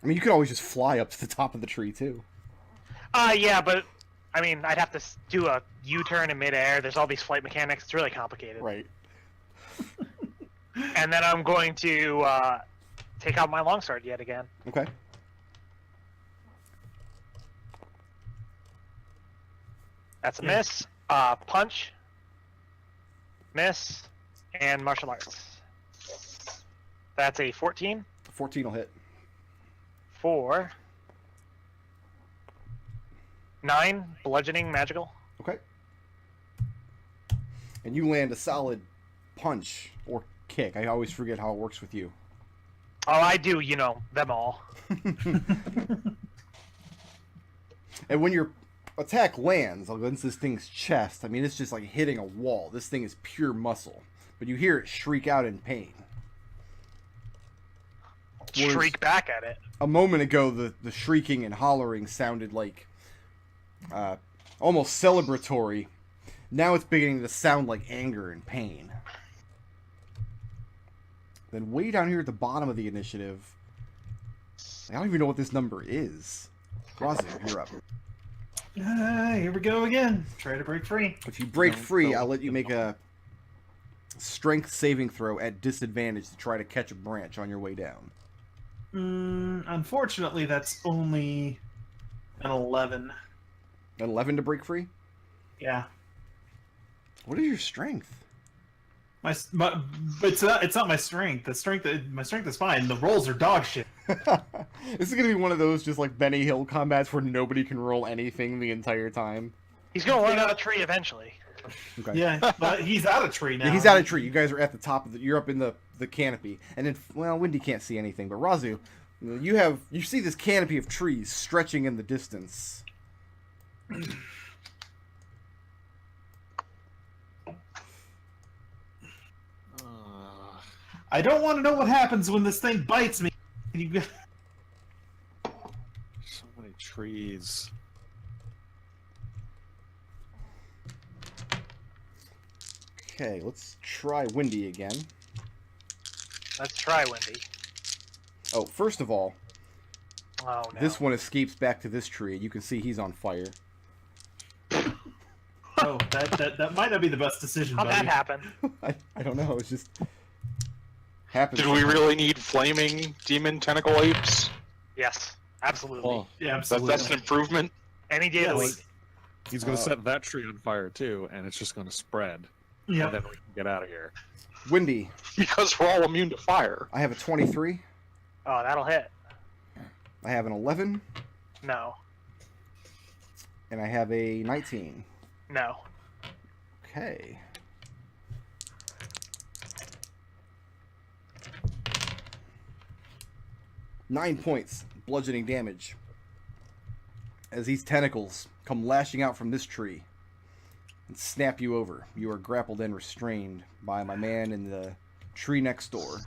I mean, you could always just fly up to the top of the tree, too. Yeah, but I mean, I'd have to do a U-turn in midair. There's all these flight mechanics. It's really complicated. Right. And then I'm going to take out my longsword yet again. Okay. That's a miss. Punch. Miss. And martial arts. That's a 14 14 will hit. for 9 bludgeoning magical. Okay. And you land a solid punch or kick. I always forget how it works with you. Oh, I do, them all. And when your attack lands against this thing's chest, I mean, it's just like hitting a wall. This thing is pure muscle. But you hear it shriek out in pain. Shriek back at it. A moment ago, the shrieking and hollering sounded like almost celebratory. Now it's beginning to sound like anger and pain. Then way down here at the bottom of the initiative, I don't even know what this number is. Raazu, you're up. Here we go again. Try to break free. If you break free, I'll let you make a strength saving throw at disadvantage to try to catch a branch on your way down. Unfortunately, that's only an 11. An 11 to break free? Yeah. What is your strength? My it's not my strength. My strength is fine. The rolls are dog shit. This is gonna be one of those just like Benny Hill combats where nobody can roll anything the entire time. He's gonna run out of tree eventually. Okay. Yeah, but he's out of tree now. Yeah, he's out of tree. You guys are at the top of you're up in the canopy, and then Windy can't see anything, but Raazu, you see this canopy of trees stretching in the distance. I don't want to know what happens when this thing bites me. You... So many trees. Okay, let's try Windy again. Let's try Windy. Oh, first of all, Oh no. this one escapes back to this tree. You can see he's on fire. Oh, that might not be the best decision, How'd buddy. that happen? I don't know. It's just happens. Did we really need flaming demon tentacle apes? Yes, absolutely. Oh, Yeah, absolutely. That's an improvement. Any day of the Yes. week. he's going to set that tree on fire too, and it's just going to spread. And Yep. then we can get out of here. Windy, Because we're all immune to fire. I have a 23. Oh, that'll hit. I have an 11, No. and I have a 19. No. Okay. Nine points bludgeoning damage as these tentacles come lashing out from this tree and snap you over. You are grappled and restrained by my man in the tree next door.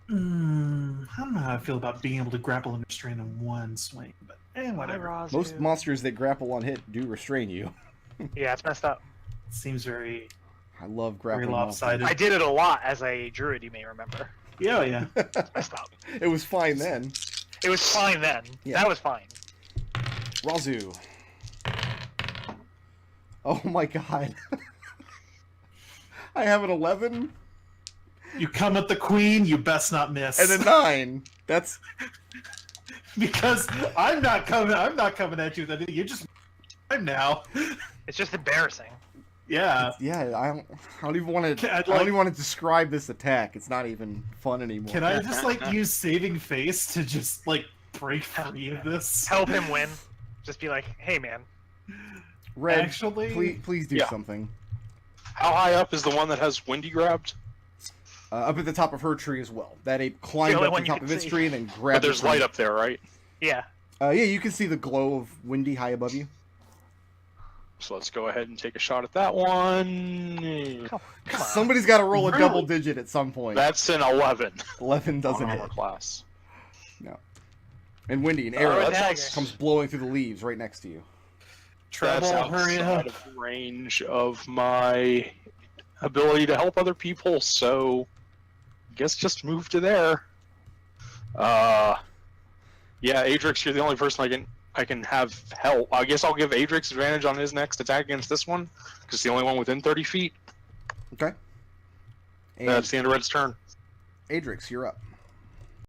I don't know how I feel about being able to grapple and restrain in one swing, but whatever. Hi, Raazu. Most monsters that grapple on hit do restrain you. Yeah, it's messed up. Seems very... I love Very grappling. lopsided. I did it a lot as a druid, you may remember. Yeah, yeah. monsters. It's messed up. It was fine then. It was fine then. Yeah. That was fine. Raazu. Oh my god. I have an 11 You come at the queen, you best not miss. and a 9. That's Because I'm not coming at you with anything. You just... I'm now. It's just embarrassing. Yeah. yeah. I don't even want to. I'd I don't like- even want to describe this attack. It's not even fun anymore. Can I just, like, use saving face to just, like, break free of this? Help him win. Just be like, hey man. Red? Actually... please do Yeah. something. How high up is the one that has Windy grabbed? Up at the top of her tree as well. That ape climbed only up one the you top can of its see. tree and then But grabbed. there's it from- light up there, right? Yeah. Yeah, you can see the glow of Windy high above you. So let's go ahead and take a shot at that one. Come on. Somebody's got to roll a Really? double digit at some point. That's an 11. 11 doesn't on hit. armor class. And Windy, an Oh, arrow that dagger. sounds- comes blowing through the leaves right next to you. Treble, That's hurry outside up. of range of my ability to help other people, so I guess just move to there. Yeah, Adrex, you're the only person I can have help. I guess I'll give Adrex advantage on his next attack against this one, because it's the only one within 30 feet. Okay. And That's the end of Red's turn. Adrex, you're up.